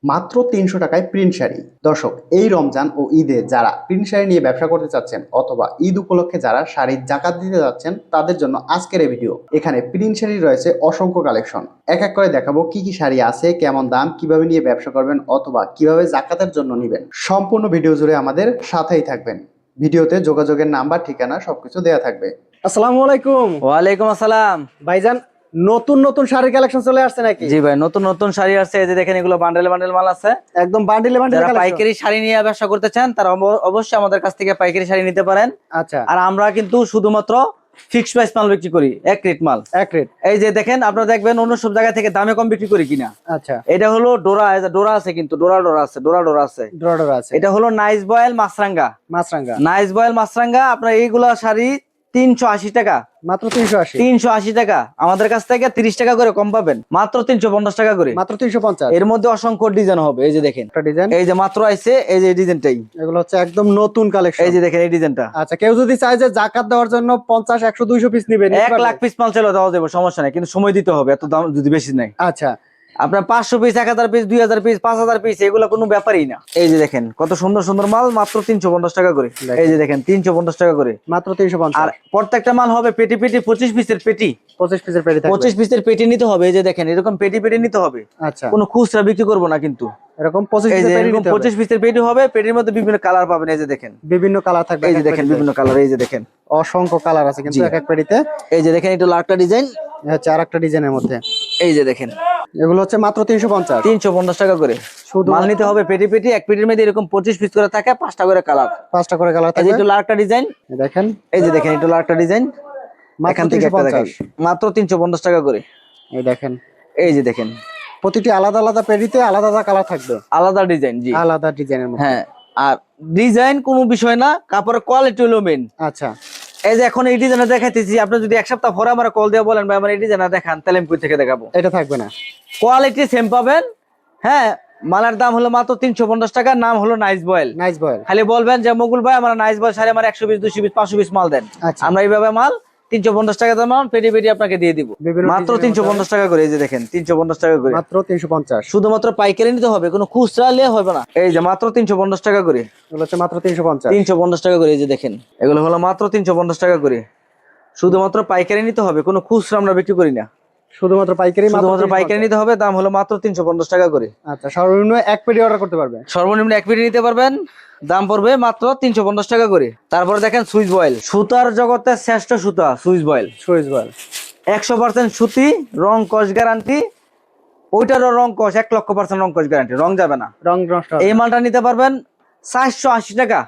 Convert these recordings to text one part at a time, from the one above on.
মাত্র ৩০০ টাকায় প্রিন্ট শাড়ি। দর্শক, এই রমজান ও ঈদে যারা প্রিন্ট শাড়ি নিয়ে ব্যবসা করতে চাচ্ছেন অথবা ঈদ উপলক্ষে যারা শাড়ির জাকাত দিতে যাচ্ছেন তাদের জন্য আজকের এই ভিডিও। এখানে প্রিন্ট শাড়ি রয়েছে অসংখ্য কালেকশন। এক এক করে দেখাবো কি কি শাড়ি আছে, কেমন দাম, কিভাবে নিয়ে ব্যবসা করবেন অথবা কিভাবে জাকাতের জন্য নেবেন। সম্পূর্ণ ভিডিও জুড়ে আমাদের সাথেই থাকবেন। ভিডিওতে যোগাযোগের নাম্বার, ঠিকানা সবকিছু দেওয়া থাকবে। আসসালামু আলাইকুম। ওয়ালাইকুম আসসালাম। ভাইজান, নতুন নতুন শাড়ির কালেকশন চলে আসছে নাকি? জি ভাই, নতুন নতুন শাড়ি আসছে। এই যে দেখেন, এগুলো বান্ডেল বান্ডেল মাল আছে। একদম বান্ডিলে বান্ডিলে যারা কালেকশন। পাইকারি শাড়ি নিয়ে ব্যবসা করতে চান তারা অবশ্যই আমাদের কাছ থেকে পাইকারি শাড়ি নিতে পারেন। আচ্ছা, আর আমরা কিন্তু শুধুমাত্র ফিক্সড প্রাইস মাল বিক্রি করি, এক রেট মাল। এক রেট। এই যে দেখেন, আপনারা দেখবেন অন্য সব জায়গা থেকে দামে কম বিক্রি করি কিনা। আচ্ছা, এটা হলো ডোরা, এই যে ডোরা আছে, কিন্তু ডোরা আছে, ডোরা আছে। ড্রডর আছে। এটা হলো নাইস বয়েল মাছরাঙ্গা। মাছরাঙ্গা নাইস বয়েল মাছরাঙ্গা আপনার এইগুলা শাড়ি 380 টাকা, মাত্র 380। 380 টাকা। আমাদের কাছ থেকে 30 টাকা করে কম পাবেন, মাত্র 350 টাকা করে। মাত্র 350। এর মধ্যে অসংখ্য ডিজাইন হবে। এই যে দেখেন একটা ডিজাইন, এই যে মাত্র আইছে, এই যে ডিজাইনটাই, এগুলো হচ্ছে একদম নতুন কালেকশন। এই যে দেখেন এই ডিজাইনটা। আচ্ছা, কেউ যদি চায় যে জাকাত দেওয়ার জন্য 50, 100, 200 পিস নেবেন, 1 লাখ পিস মাল চলে দেওয়া যাবে, সমস্যা নাই, কিন্তু সময় দিতে হবে, এত দাম যদি বেশি নাই। আচ্ছা, আপনার 500 পিস, 1000 পিস, 2000 পিস, 5000 পিস, এগুলো কোনো ব্যাপারই না। এই যে দেখেন কত সুন্দর সুন্দর মাল, মাত্র 350 টাকা করে। এই যে দেখেন 350 টাকা করে মাত্র 350। আর প্রত্যেকটা মাল হবে পেটি পেটি, 25 পিসের পেটি। 25 পিসের পেটি থাকবে। 25 পিসের পেটি নিতে হবে। এই যে দেখেন এরকম পেটি পেটি নিতে হবে, আচ্ছা, কোনো খুচরা বিক্রি করবো না কিন্তু। এরকম 25 এই যে পিসের পেটি এরকম নিতে হবে। 25 পিসের পেটি হবে, পেটির মধ্যে বিভিন্ন কালার পাবেন। এই যে দেখেন, বিভিন্ন কালার থাকবে। এই যে এক এক দেখেন পেটিতে। বিভিন্ন কালার। এই যে দেখেন অসংখ্য কালার আছে কিন্তু জি। এক এক পেটিতে। এই যে দেখেন, এটা লাখটা ডিজাইন। হচ্ছে আরেকটা ডিজাইনের মধ্যে। এই যে দেখেন এগুলো হচ্ছে মাত্র 350। 350 টাকা করে শুধু মাল নিতে হবে পেটি পেটি। এক পেটির মধ্যে এরকম 25 পিস করে থাকে, 5টা করে কালার। 5টা করে কালার এই যে থাকবে। এটা লাখটা ডিজাইন। দেখেন, এই যে দেখেন, এটা লাখটা ডিজাইন। মাত্র এখান থেকে একটা দেখাই, 350। মাত্র 350 টাকা করে। এই দেখেন, এই যে দেখেন প্রতিটি আলাদা আলাদা পেটিতে আলাদা আলাদা কালার থাকবে, আলাদা ডিজাইন। জি আলাদা ডিজাইনের মধ্যে। হ্যাঁ, আর ডিজাইন কোনো বিষয় না, কাপড়ের কোয়ালিটি হলো মেন। আচ্ছা, এই যে এখন এই ডিজাইনটা দেখাইতেছি, আপনি যদি এক সপ্তাহ পরে আমার কল দিয়ে বলেন ভাই আমার এই ডিজাইনটা দেখান, তাহলে আমি কই থেকে দেখাবো? এটা থাকবে না। কোয়ালিটি সেম পাবেন। হ্যাঁ, মালের দাম হলো মাত্র 350 টাকা। নাম হলো নাইস বয়েল। Nice boil. খালি বলবেন যে মুকুল ভাই আমার নাইস বয়েল শাড়ি আমার 100 পিস, 200 পিস, 500 পিস মাল দেন। আচ্ছা, আমরা এইভাবে মাল 350 টাকা দাম পেটি পেটি আপনাকে দিয়ে দিব, বিভিন্ন মাত্র ডিজাইনের 350 টাকা করে। এই যে দেখেন 350 টাকা করে, মাত্র 350। শুধুমাত্র পাইকারি নিতে হবে, কোনো খুচরা নিলে হবে না। এই যে মাত্র 350 টাকা করে, এগুলো হচ্ছে মাত্র 350। 350 টাকা করে। এই যে দেখেন এগুলো হলো মাত্র 350 টাকা করে, শুধুমাত্র পাইকারি নিতে হবে, কোনো খুচরা আমরা বিক্রি করি না, শুধুমাত্র পাইকারি। শুধুমাত্র পাইকারি নিতে হবে। দাম হলো মাত্র 350 টাকা করে। আচ্ছা, সর্বনিম্ন এক পেটি অর্ডার করতে পারবে। সর্বনিম্ন এক পেটি নিতে পারবেন, দাম পড়বে মাত্র 350 টাকা করে। তারপরে দেখেন সুইচ বয়েল, সুতার জগতের শ্রেষ্ঠ সুতা সুইচ বয়েল। সুইচ বয়েল 100% সুতি, রং কস গ্যারান্টি। ওইটারও রং কস 1,00,000% রং কস গ্যারান্টি, রং যাবে না। রং নষ্ট হবে এই মালটা নিতে পারবেন 480 টাকা।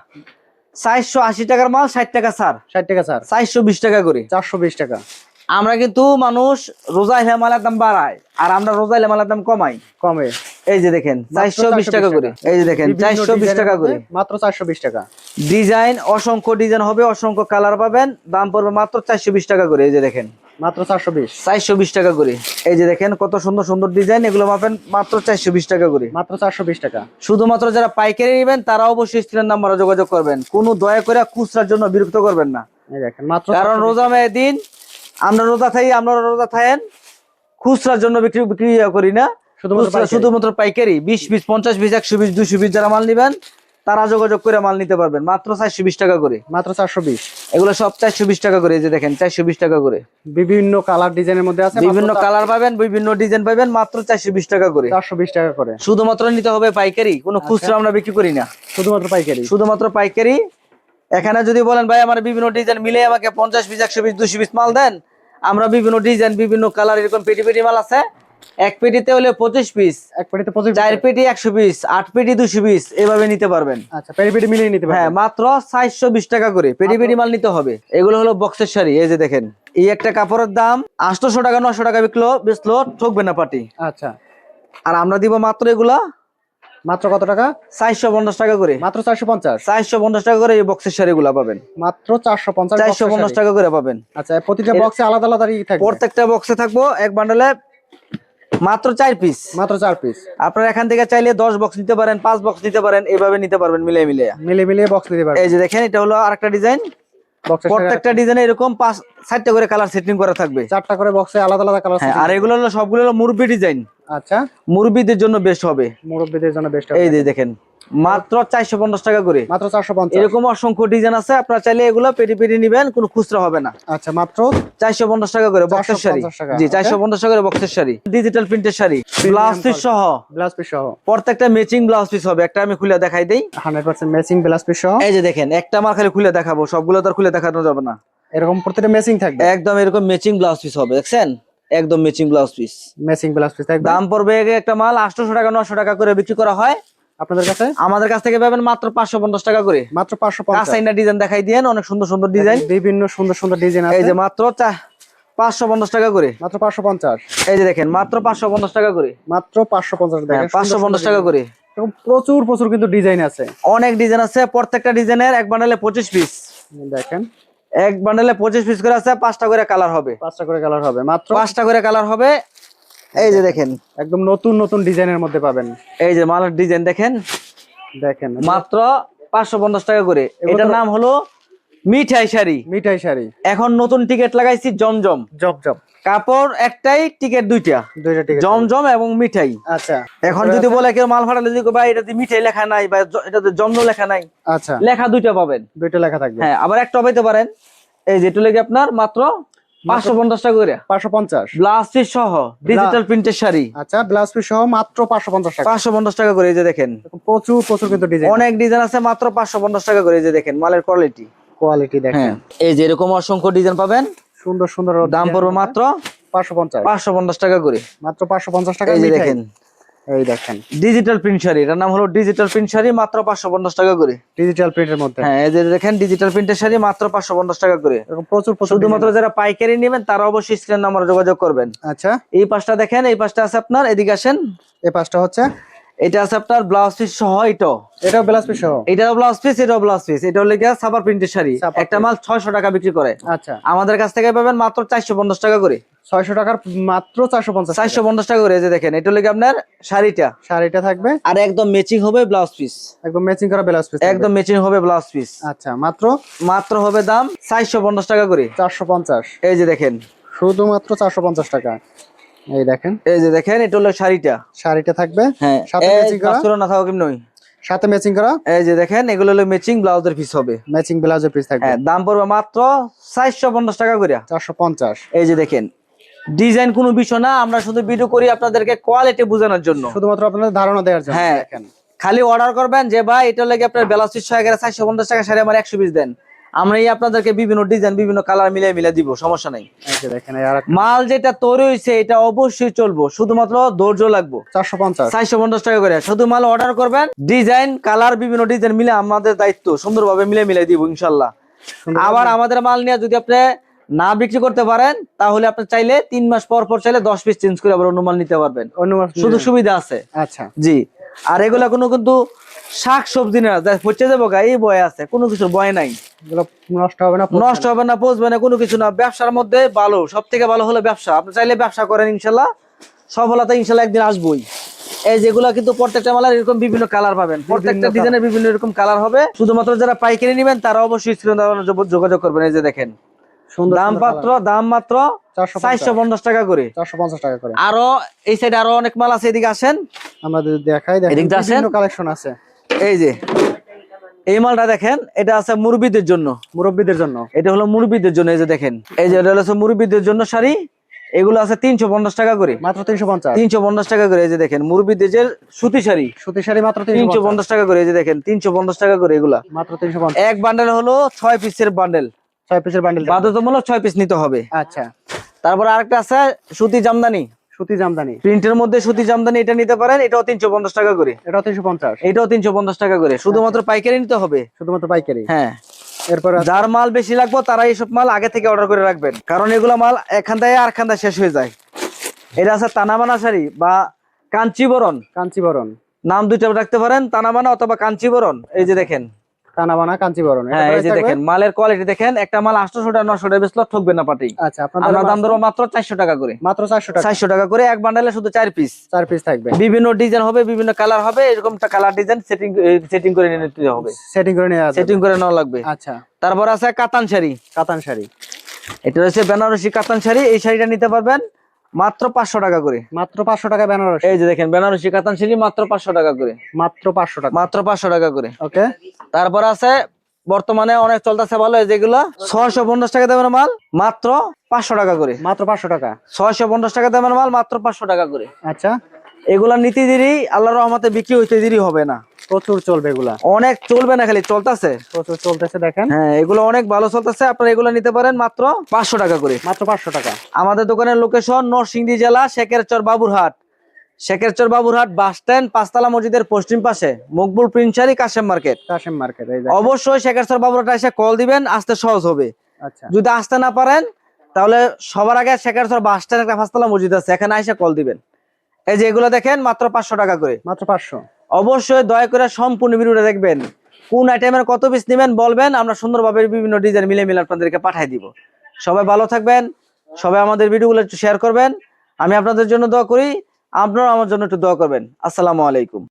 480 টাকার মাল 60 টাকা ছাড়, 60 টাকা স্যার, 420 টাকা করে। 420 টাকা। আমরা কিন্তু মানুষ রোজা হলে মালের দাম বাড়ায়, আর আমরা রোজা হলে মালের দাম কমাই। কমে এই যে দেখেন 420 টাকা করে। এই যে দেখেন বিভিন্ন 420 ডিজাইনের টাকা করে, মধ্যে মাত্র 420 টাকা। ডিজাইন অসংখ্য ডিজাইন হবে, অসংখ্য কালার পাবেন, দাম পড়বে মাত্র 420 টাকা করে। এই যে দেখেন মাত্র 420। 420 টাকা করে। এই যে দেখেন কত সুন্দর সুন্দর ডিজাইন, এগুলো পাবেন মাত্র 420 টাকা করে। মাত্র 420 টাকা। শুধুমাত্র যারা পাইকারি নেবেন তারা অবশ্যই স্ক্রিনের নাম্বারে যোগাযোগ করবেন, কোনো দয়া করে খুচরার জন্য বিরক্ত করবেন না, এই দেখেন মাত্র কারণ 420 রোজা মেয়ে দিন, আমরা রোজা থাকি, আমরা রোজা থাকেন, খুচরার জন্য বিক্রি করি না, শুধুমাত্র পাইকারি। 20 পিস, 50 পিস, 100 পিস, 200 পিস যারা মাল নিবেন তারা যোগাযোগ করে মাল নিতে পারবেন, মাত্র 420 টাকা করে। মাত্র 420। এগুলো সব 420 টাকা করে। এই যে দেখেন 420 টাকা করে, বিভিন্ন কালার ডিজাইনের মধ্যে আছে, বিভিন্ন কালার পাবেন, বিভিন্ন ডিজাইন পাবেন, মাত্র 420 টাকা করে। 420 টাকা করে। শুধুমাত্র নিতে হবে পাইকারি, কোনো খুচরা আমরা বিক্রি করি না, শুধুমাত্র পাইকারি। শুধুমাত্র পাইকারি। এখানে যদি বলেন ভাই আমার বিভিন্ন ডিজাইন মিলে আমাকে 50 পিস, 100 পিস, 200 পিস মাল দেন, আমরা বিভিন্ন ডিজাইন, বিভিন্ন কালার, এরকম পেটি পেটি মাল আছে। এক পেটিতে হলে 25 পিস, এক পেটিতে 25 4 পেটি 100 পিস, 8 পেটি 200 পিস, এভাবে নিতে পারবেন। আচ্ছা, পেটি পেটি মিলিয়ে নিতে হ্যাঁ, পারবেন। মাত্র 420 টাকা করে পেটি পেটি মাল নিতে হবে। এগুলো হলো বক্সের শাড়ি। এই যে দেখেন এই একটা কাপড়ের দাম 800 টাকা, 900 টাকা বেচলো ঠকবে না পার্টি। আচ্ছা, আর আমরা দিব মাত্র এগুলা মাত্র কত টাকা? 450 টাকা করে। মাত্র 450। 450 টাকা করে এই বক্সের শাড়িগুলা পাবেন, মাত্র 450। 450 টাকা করে পাবেন। আচ্ছা, প্রতিটা বক্সে আলাদা আলাদা থাকবে। প্রত্যেকটা বক্সে থাকবো এক বান্ডেলে মাত্র 4 পিস। মাত্র 4 পিস। আপনারা এখান থেকে চাইলে 10 বক্স নিতে পারেন, 5 বক্স নিতে পারেন, এভাবে নিতে পারবেন মিলিয়ে মিলিয়ে। মিলিয়ে বক্স নিতে পারবেন। এই যে দেখেন এটা হলো আরেকটা ডিজাইন। প্রত্যেকটা ডিজাইনে এরকম 5-7টা করে কালার সেটিং করা থাকবে, 4টা করে বক্সে আলাদা আলাদা কালার। হ্যাঁ, আর এগুলো হলো সবগুলো হলো মুরব্বি ডিজাইন। আচ্ছা, মুরব্বীদের জন্য বেস্ট হবে। মুরব্বীদের জন্য বেস্ট। এই যে দেখেন মাত্র 450 টাকা করে, মাত্র 450। এরকম অসংখ্য ডিজাইন আছে, আপনারা চাইলে এগুলো পেটি পেটি নিবেন, কোনো খুচরা হবে না। আচ্ছা, মাত্র 450 টাকা করে বক্সের শাড়ি। 450 টাকা। জি 450 টাকা করে বক্সের শাড়ি, ডিজিটাল প্রিন্টের শাড়ি, ব্লাউজ পিস সহ। ব্লাউজ পিস সহ প্রত্যেকটা ম্যাচিং ব্লাউজ পিস হবে। একটা আমি খুলে দেখাই দেই, 100% ম্যাচিং ব্লাউজ পিস সহ। এই যে দেখেন একটা আমার খালি খুলে দেখাবো, সবগুলো তো আর খুলে দেখানো যাবে না। এরকম প্রত্যেকটা ম্যাচিং থাকবে, একদম এরকম ম্যাচিং ব্লাউজ পিস হবে, দেখছেন একদম matching blouse piece. Matching blouse piece থাকবে। দাম পড়বে একটা মাল 800 টাকা 900 টাকা করে বিক্রি করা হয় আপনাদের কাছে, আমাদের কাছ থেকে পাবেন মাত্র 550 টাকা করে। মাত্র 550। কাঁচাইনা ডিজাইন দেখাই দেন, অনেক সুন্দর সুন্দর ডিজাইন, বিভিন্ন সুন্দর সুন্দর ডিজাইন আছে। এই যে মাত্র 550 টাকা করে, মাত্র 550। এই যে দেখেন মাত্র 550 টাকা করে, মাত্র 550 দেখেন, 550 টাকা করে। এরকম প্রচুর প্রচুর কিন্তু ডিজাইন আছে, অনেক ডিজাইন আছে, প্রত্যেকটা ডিজাইনের এক বান্ডেলে 25 পিস, দেখেন এক বান্ডেলে 25 পিস করে আছে, 5টা করে কালার হবে, 5টা করে কালার হবে, মাত্র 5টা করে কালার হবে। এই যে দেখেন একদম নতুন নতুন ডিজাইনের মধ্যে পাবেন। এই যে মালের ডিজাইন দেখেন, দেখেন মাত্র 550 টাকা করে। এটার নাম হলো মিঠাই শাড়ি। মিঠাই শাড়ি। এখন নতুন টিকেট লাগাইছি জমজম, জব জব, কাপড় একটাই, টিকেট দুইটা, ঠিক আছে। জমজম এবং মিঠাই। আচ্ছা, এখন যদি বলে কেউ মাল ফাটালে যদি ভাই এটাতে মিঠাই লেখা নাই বা এটাতে জমজম লেখা নাই, আচ্ছা, লেখা দুইটা পাবেন, দুইটা লেখা থাকবে। হ্যাঁ আবার একটা পাইতে পারেন। এই যে এটা লেগে আপনার মাত্র 550 টাকা করে, 550 ব্লাউজ পিস সহ ডিজিটাল প্রিন্টের শাড়ি। আচ্ছা, ব্লাউজ পিস সহ মাত্র 550 টাকা। 550 টাকা করে। এই যে দেখেন প্রচুর প্রচুর কিন্তু ডিজাইন, অনেক ডিজাইন আছে, মাত্র 550 টাকা করে। এই যে দেখেন মালের কোয়ালিটি, কোয়ালিটি দেখেন। হ্যাঁ এই যে এরকম অসংখ্য ডিজাইন পাবেন, সুন্দর সুন্দর। দাম পড়বে মাত্র 550 টাকা করে, মাত্র 550 টাকা। এই যে মিঠাই। দেখেন এই দেখেন ডিজিটাল প্রিন্ট শাড়ি, এটার নাম হলো ডিজিটাল প্রিন্ট শাড়ি, মাত্র 550 টাকা করে। ডিজিটাল প্রিন্টের মধ্যে, হ্যাঁ এই যে দেখেন ডিজিটাল প্রিন্টের শাড়ি মাত্র 550 টাকা করে। এরকম প্রচুর প্রচুর শুধুমাত্র যারা পাইকারি নেবেন তারা অবশ্যই স্ক্রিন নাম্বারে যোগাযোগ করবেন। আচ্ছা, এই পাশটা দেখেন, এই পাশটা আছে আপনার, এদিকে আসেন, এই পাঁচটা হচ্ছে, এটা আছে আপনার ব্লাউজ পিস সহ, এটাও ব্লাউজ পিস সহ। এটাও ব্লাউজ পিস, এটাও ব্লাউজ পিস। এটা হলো গিয়া সাবার প্রিন্টের শাড়ি, ছাপা একটা মাল 600 টাকা বিক্রি করে, আচ্ছা, আমাদের কাছ থেকে পাবেন মাত্র 450 টাকা করে। 600 টাকার মাত্র 450 টাকা। 450 টাকা করে। এই যে দেখেন এটা হলো গিয়ে আপনার শাড়িটা, শাড়িটা থাকবে আর একদম ম্যাচিং হবে ব্লাউজ পিস, একদম ম্যাচিং করা ব্লাউজ পিস, একদম ম্যাচিং হবে ব্লাউজ পিস। আচ্ছা, মাত্র মাত্র হবে দাম 450 টাকা করে। 450, এই যে দেখেন, শুধুমাত্র 450 টাকা। এই দেখেন, এই যে দেখেন এটা হলো শাড়িটা, শাড়িটা থাকবে, হ্যাঁ সাথে ম্যাচিং করা, কাজ না থাকো কেমন, সাথে ম্যাচিং করা। এই যে দেখেন এগুলো হলো ম্যাচিং ব্লাউজের পিস হবে, ম্যাচিং ব্লাউজের পিস থাকবে, হ্যাঁ দাম পড়বে মাত্র 450 টাকা করে। 450। এই যে দেখেন ডিজাইন কোনো বিষয় না, আমরা শুধু ভিডিও করি আপনাদেরকে কোয়ালিটি বোঝানোর জন্য, শুধুমাত্র আপনাদের ধারণা দেওয়ার জন্য। হ্যাঁ দেখেন, খালি অর্ডার করবেন যে ভাই এটা লাগে আপনার ব্লাউজ পিস 450 টাকা শাড়ি আমার 100 পিস দেন, আমরা আপনাদেরকে বিভিন্ন ডিজাইন বিভিন্ন কালার মিলিয়ে মিলিয়ে দিব, সমস্যা নাই। এই যে দেখেন, এই আরেকটা মাল যেটা তৈরি হয়েছে এটা অবশ্যই চলবো, শুধুমাত্র ধৈর্য লাগবে। 450, 450 টাকা করে শুধু মাল অর্ডার করবেন, ডিজাইন কালার বিভিন্ন ডিজাইন মিলে আমাদের দায়িত্ব সুন্দরভাবে মিলে মিলে দিব ইনশাল্লাহ। আবার আমাদের মাল নিয়ে যদি আপনি না বিক্রি করতে পারেন তাহলে আপনি চাইলে 3 মাস পর পর চাইলে 10 পিস চেঞ্জ করে আবার অন্য মাল নিতে পারবেন, শুধু সুবিধা আছে। আচ্ছা, জি, আর এগুলা কোনো কিন্তু শাক সবজি না পচে যাবো গা এই বয় আছে, কোনো কিছুর বয় নাই, এগুলো নষ্ট হবে না, নষ্ট হবে না, পচবে না, কোনো কিছু না। ব্যবসার মধ্যে ভালো, সব থেকে ভালো হলো ব্যবসা। আপনি চাইলে ব্যবসা করেন, ইনশাল্লাহ সফলতা ইনশাল্লাহ একদিন আসবোই। এই যেগুলা কিন্তু প্রত্যেকটা মালের এরকম বিভিন্ন কালার পাবেন, প্রত্যেকটা ডিজাইনের বিভিন্ন এরকম কালার হবে। শুধুমাত্র যারা পাইকারি নেবেন তারা অবশ্যই যোগাযোগ করবেন। এই যে দেখেন সুন্দর দাম মাত্র 450 টাকা করে, 450 টাকা করে। আরো এই সাইডে আরো অনেক মাল আছে, এদিকে আসেন, আমরা দেখাই, দেখেন এদিকে আসেন। বিভিন্ন কালেকশন আছে। এই যে এই মালটা দেখেন, এটা আছে মুরব্বীদের জন্য, মুরব্বীদের জন্য, এটা হলো মুরব্বীদের জন্য। এই যে দেখেন, এই যে এটা হলো মুরব্বীদের জন্য শাড়ি, এগুলো আছে 350 টাকা করে, মাত্র 350, 350 টাকা করে। এই যে দেখেন মুরব্বীদের যে সুতি শাড়ি, সুতি শাড়ি মাত্র 350 টাকা করে। এই যে দেখেন 350 টাকা করে, এগুলা মাত্র 350। এক বান্ডেল হলো 6 পিসের বান্ডেল, 6 পিসের বান্ডেল, বাধ্যতামূলক 6 পিস নিতে হবে। আচ্ছা, তারপর আরেকটা আছে সুতি জামদানি, সুতি জামদানি, প্রিন্টের মধ্যে সুতি জামদানি, এটা নিতে পারেন, এটাও 350 টাকা করে, এটাও 350, এটাও 350 টাকা করে। শুধুমাত্র পাইকারি নিতে হবে, শুধুমাত্র পাইকারি। হ্যাঁ এরপর যার মাল বেশি লাগবে তারা এইসব মাল আগে থেকে অর্ডার করে রাখবেন, কারণ এগুলো মাল এখানটায় আর খান্দায় শেষ হয়ে যায়। এটা আছে তানাবানা শাড়ি বা কাঞ্চিবরণ, কাঞ্চিবরণ, নাম দুইটা রাখতে পারেন, তানাবানা অথবা কাঞ্চিবরণ। এই যে দেখেন, কানাবানা কাঞ্চিবরণ। হ্যাঁ এই যে দেখেন মালের কোয়ালিটি দেখেন, একটা মাল 800 টাকা 900 টাকা বেচলে ঠকবে না পাটি। আচ্ছা, আমরা দাম ধরবো মাত্র 400 টাকা করে, মাত্র 400 টাকা, 400 টাকা করে। এক বান্ডেলে শুধু 4 পিস, 4 পিস থাকবে, বিভিন্ন ডিজাইন হবে, বিভিন্ন কালার হবে, এরকম কালার ডিজাইন সেটিং করে নিতে হবে, সেটিং করে নেওয়া যাবে। সেটিং করে নেওয়া লাগবে। আচ্ছা, তারপর আছে কাতান শাড়ি, কাতান শাড়ি, এটা হচ্ছে বেনারসি কাতান শাড়ি। এই শাড়িটা নিতে পারবেন মাত্র 500 টাকা করে। মাত্র 500 টাকা বেনারসি। এই যে দেখেন বেনারসি কাতান শাড়ি মাত্র 500 টাকা করে। মাত্র 500 টাকা। মাত্র 500 টাকা করে। ওকে। তারপর আছে বর্তমানে অনেক চলতেছে ভালো, যেগুলো 650 টাকা দামের মাল মাত্র 500 টাকা করে। মাত্র 500 টাকা। 650 টাকা দামের মাল মাত্র 500 টাকা করে। আচ্ছা, এগুলা নিতে দেরি, আল্লাহর রহমতে বিক্রি হইতে দেরি হবে না। প্রচুর চলবে এগুলা। অনেক চলবে না, খালি চলতেছে। প্রচুর চলতেছে দেখেন। হ্যাঁ, এগুলো অনেক ভালো চলতেছে। আপনারা এগুলো নিতে পারেন মাত্র 500 টাকা করে। মাত্র 500 টাকা। আমাদের দোকানের লোকেশন নরসিংদী জেলা শেখেরচর বাবুরহাট। শেখেরচর বাবুরহাট বাস স্ট্যান্ড, পাঁচতলা মসজিদের পশ্চিম পাশে, Maqbul print sari, Kashem market. Kashem market. এই অবশ্যই শেখেরচর বাবুরহাট এসে কল দিবেন, আসতে সহজ হবে। আচ্ছা, যদি আসতে না পারেন তাহলে সবার আগে শেখেরচর বাস স্ট্যান্ড একটা পাঁচতলা মসজিদ আছে, এখানে এসে কল দিবেন। এই যে এগুলো দেখেন মাত্র 500 টাকা করে। মাত্র 500। অবশ্যই দয়া করে সম্পূর্ণ ভিডিওটা দেখবেন। কোন আইটেমের কত পিস নেবেন বলবেন, আমরা সুন্দরভাবে বিভিন্ন ডিজাইন মিলে মিলে আপনাদেরকে পাঠিয়ে দিব। সবাই ভালো থাকবেন, সবাই আমাদের ভিডিওগুলো একটু শেয়ার করবেন। আমি আপনাদের জন্য দোয়া করি, আপনারাও আমার জন্য একটু দোয়া করবেন। আসসালামু আলাইকুম।